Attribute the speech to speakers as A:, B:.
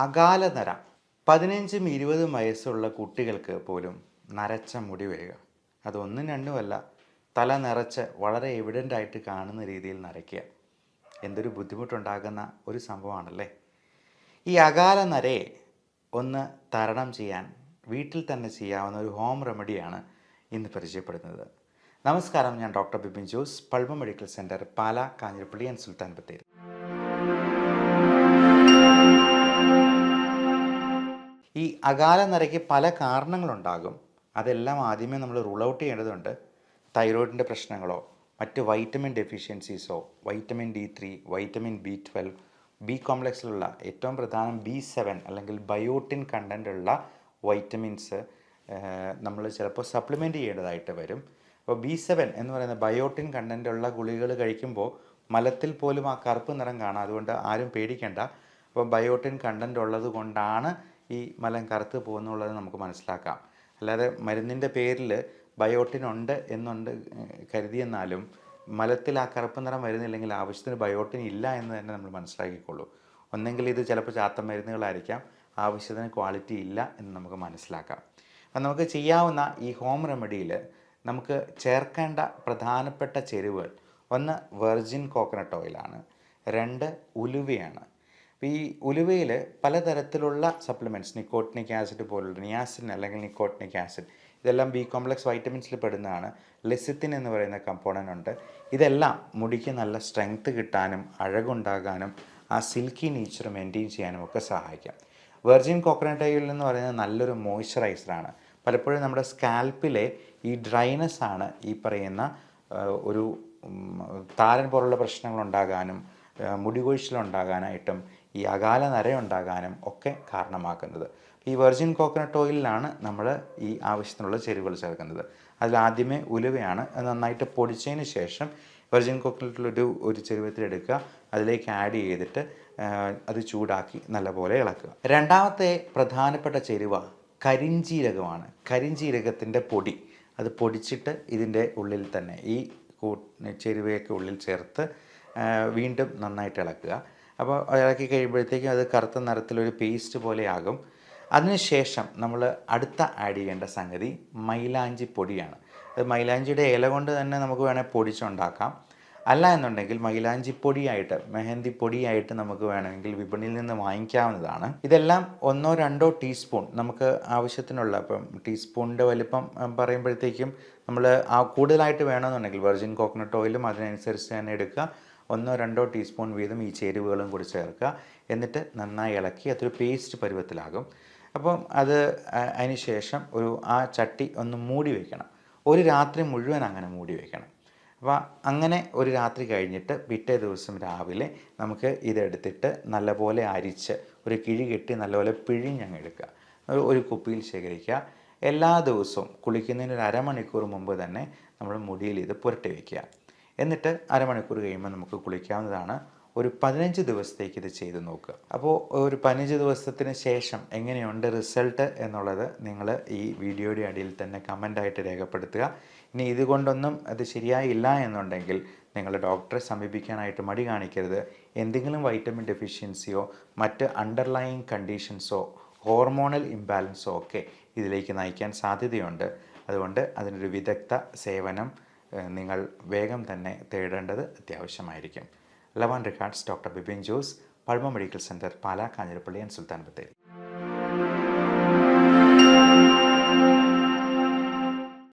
A: അകാലനര 15-20 വയസ്സുള്ള കുട്ടികൾക്ക് പോലും നരച്ച മുടി വീഴുക. അതൊന്നും രണ്ടുമല്ല, തല നിറച്ച് വളരെ എവിഡൻ്റ് ആയിട്ട് കാണുന്ന രീതിയിൽ നരയ്ക്കുക. എന്തൊരു ബുദ്ധിമുട്ടുണ്ടാകുന്ന ഒരു സംഭവമാണല്ലേ. ഈ അകാലനരയെ ഒന്ന് തരണം ചെയ്യാൻ വീട്ടിൽ തന്നെ ചെയ്യാവുന്ന ഒരു ഹോം റെമഡിയാണ് ഇന്ന് പരിചയപ്പെടുന്നത്. നമസ്കാരം, ഞാൻ doctor Bipin Jose, Pulma medical centre, Pala, Kanjirappally and Sulthan Bathery. ഈ അകാലനരയ്ക്ക് പല കാരണങ്ങളുണ്ടാകും. അതെല്ലാം ആദ്യമേ നമ്മൾ റൂൾ ഔട്ട് ചെയ്യേണ്ടതുണ്ട്. തൈറോയിഡിൻ്റെ പ്രശ്നങ്ങളോ മറ്റ് വൈറ്റമിൻ ഡെഫിഷ്യൻസീസോ, vitamin D3, vitamin B12, B കോംപ്ലക്സിലുള്ള ഏറ്റവും പ്രധാനം B7 അല്ലെങ്കിൽ ബയോട്ടിൻ കണ്ടൻ്റുള്ള വൈറ്റമിൻസ് നമ്മൾ ചിലപ്പോൾ സപ്ലിമെൻറ്റ് ചെയ്യേണ്ടതായിട്ട് വരും. അപ്പോൾ B7 എന്ന് പറയുന്ന ബയോട്ടിൻ കണ്ടൻ്റുള്ള ഗുളികകൾ കഴിക്കുമ്പോൾ മലത്തിൽ പോലും ആ കറുപ്പ് നിറം കാണാം. അതുകൊണ്ട് ആരും പേടിക്കേണ്ട. അപ്പോൾ ബയോട്ടിൻ കണ്ടൻ്റ് ഉള്ളത് കൊണ്ടാണ് ഈ മലം കറുത്ത് പോകുന്നുള്ളത് നമുക്ക് മനസ്സിലാക്കാം. അല്ലാതെ മരുന്നിൻ്റെ പേരിൽ ബയോട്ടിൻ ഉണ്ട് എന്നുണ്ട് കരുതിയെന്നാലും മലത്തിൽ ആ കറുപ്പ് നിറം വരുന്നില്ലെങ്കിൽ ആവശ്യത്തിന് ബയോട്ടിൻ ഇല്ല എന്ന് തന്നെ നമ്മൾ മനസ്സിലാക്കിക്കൊള്ളൂ. ഒന്നെങ്കിൽ ഇത് ചിലപ്പോൾ ചാത്ത മരുന്നുകളായിരിക്കാം, ആവശ്യത്തിന് ക്വാളിറ്റി ഇല്ല എന്ന് നമുക്ക് മനസ്സിലാക്കാം. അപ്പം നമുക്ക് ചെയ്യാവുന്ന ഈ ഹോം റെമഡിയിൽ നമുക്ക് ചേർക്കേണ്ട പ്രധാനപ്പെട്ട ചേരുവകൾ: ഒന്ന് വെർജിൻ കോക്കനട്ട് ഓയിലാണ്, 2 ഉലുവയാണ്. അപ്പോൾ ഈ ഉലുവയിൽ പലതരത്തിലുള്ള സപ്ലിമെൻറ്റ്സ്, നിക്കോട്ടിനിക് ആസിഡ് പോലുള്ള നിയാസിൻ അല്ലെങ്കിൽ നിക്കോട്ടിനിക് ആസിഡ്, ഇതെല്ലാം ബി കോംപ്ലക്സ് വൈറ്റമിൻസിൽ പെടുന്നതാണ്. ലെസിത്തിൻ എന്ന് പറയുന്ന കമ്പോണൻ്റ് ഉണ്ട്. ഇതെല്ലാം മുടിക്ക് നല്ല സ്ട്രെങ്ത് കിട്ടാനും അഴകുണ്ടാകാനും ആ സിൽക്കി നേച്ചർ മെയിൻറ്റെയിൻ ചെയ്യാനും ഒക്കെ സഹായിക്കാം. വെർജിൻ കോക്കനട്ട് ഓയിൽ എന്ന് പറയുന്നത് നല്ലൊരു മോയ്സ്ചറൈസറാണ്. പലപ്പോഴും നമ്മുടെ സ്കാൽപ്പിലെ ഈ ഡ്രൈനെസ് ആണ് ഈ പറയുന്ന ഒരു താരൻ പോലുള്ള പ്രശ്നങ്ങളുണ്ടാകാനും മുടി കൊഴിച്ചിലുണ്ടാകാനായിട്ടും ഈ അകാലനര ഉണ്ടാകാനും ഒക്കെ കാരണമാക്കുന്നത്. ഈ വെർജിൻ കോക്കനട്ട് ഓയിലിലാണ് നമ്മൾ ഈ ആവശ്യത്തിനുള്ള ചേരുവകൾ ചേർക്കുന്നത്. അതിലാദ്യമേ ഉലുവയാണ്. അത് നന്നായിട്ട് പൊടിച്ചതിന് ശേഷം വെർജിൻ കോക്കനട്ടിലൊരു ചെരുവത്തിലെടുക്കുക, അതിലേക്ക് ആഡ് ചെയ്തിട്ട് അത് ചൂടാക്കി നല്ലപോലെ ഇളക്കുക. രണ്ടാമത്തെ പ്രധാനപ്പെട്ട ചേരുവ കരിഞ്ജീരകമാണ്. കരിഞ്ജീരകത്തിൻ്റെ പൊടി, അത് പൊടിച്ചിട്ട് ഇതിൻ്റെ ഉള്ളിൽ തന്നെ ഈ ചേരുവയൊക്കെ ഉള്ളിൽ ചേർത്ത് വീണ്ടും നന്നായിട്ട് ഇളക്കുക. അപ്പോൾ ഇളക്കി കഴിയുമ്പോഴത്തേക്കും അത് കറുത്ത നിറത്തിലൊരു പേസ്റ്റ് പോലെ ആകും. അതിനുശേഷം നമ്മൾ അടുത്ത ആഡ് ചെയ്യേണ്ട സംഗതി മൈലാഞ്ചി പൊടിയാണ്. അത് മൈലാഞ്ചിയുടെ ഇല കൊണ്ട് തന്നെ നമുക്ക് വേണമെങ്കിൽ പൊടിച്ചുണ്ടാക്കാം. അല്ല എന്നുണ്ടെങ്കിൽ മൈലാഞ്ചി പൊടിയായിട്ട്, മെഹന്തി പൊടിയായിട്ട് നമുക്ക് വേണമെങ്കിൽ വിപണിയിൽ നിന്ന് വാങ്ങിക്കാവുന്നതാണ്. ഇതെല്ലാം 1-2 ടീസ്പൂൺ നമുക്ക് ആവശ്യത്തിനുള്ള, ഇപ്പം ടീസ്പൂണിൻ്റെ വലിപ്പം പറയുമ്പോഴത്തേക്കും നമ്മൾ കൂടുതലായിട്ട് വേണമെന്നുണ്ടെങ്കിൽ വെർജിൻ കോക്കനട്ട് ഓയിലും അതിനനുസരിച്ച് തന്നെ എടുക്കുക. 1-2 ടീസ്പൂൺ വീതം ഈ ചേരുവകളും കൂടി ചേർക്കുക. എന്നിട്ട് നന്നായി ഇളക്കി അതൊരു പേസ്റ്റ് പരുവത്തിലാകും. അപ്പം അതിന് ശേഷം ആ ചട്ടി ഒന്ന് മൂടി വയ്ക്കണം. ഒരു രാത്രി മുഴുവൻ അങ്ങനെ മൂടി വയ്ക്കണം. അപ്പോൾ അങ്ങനെ ഒരു രാത്രി കഴിഞ്ഞിട്ട് പിറ്റേ ദിവസം രാവിലെ നമുക്ക് ഇതെടുത്തിട്ട് നല്ലപോലെ അരിച്ച് ഒരു കിഴി കെട്ടി നല്ലപോലെ പിഴിഞ്ഞങ്ങ് എടുക്കുക. ഒരു കുപ്പിയിൽ ശേഖരിക്കുക. എല്ലാ ദിവസവും കുളിക്കുന്നതിന് ഒരു അരമണിക്കൂർ മുമ്പ് തന്നെ നമ്മൾ മുടിയിൽ ഇത് പുരട്ടി വയ്ക്കുക. എന്നിട്ട് അരമണിക്കൂർ കഴിയുമ്പോൾ നമുക്ക് കുളിക്കാവുന്നതാണ്. ഒരു 15 ദിവസത്തേക്ക് ഇത് ചെയ്ത് നോക്കുക. അപ്പോൾ ഒരു 15 ദിവസത്തിന് ശേഷം എങ്ങനെയുണ്ട് റിസൾട്ട് എന്നുള്ളത് നിങ്ങൾ ഈ വീഡിയോയുടെ അടിയിൽ തന്നെ കമൻ്റായിട്ട് രേഖപ്പെടുത്തുക. ഇനി ഇതുകൊണ്ടൊന്നും അത് ശരിയായില്ല എന്നുണ്ടെങ്കിൽ നിങ്ങൾ ഡോക്ടറെ സമീപിക്കാനായിട്ട് മടി കാണിക്കരുത്. എന്തെങ്കിലും വൈറ്റമിൻ ഡെഫിഷ്യൻസിയോ മറ്റ് അണ്ടർലൈയിങ് കണ്ടീഷൻസോ ഹോർമോണൽ ഇംബാലൻസോ ഒക്കെ ഇതിലേക്ക് നയിക്കാൻ സാധ്യതയുണ്ട്. അതുകൊണ്ട് അതിനൊരു വിദഗ്ധ സേവനം നിങ്ങൾ വേഗം തന്നെ തേടേണ്ടത് അത്യാവശ്യമായിരിക്കും. Love and regards, doctor Bipin Jose, Pulma medical centre, Pala, Kanjirappally and Sulthan Bathery.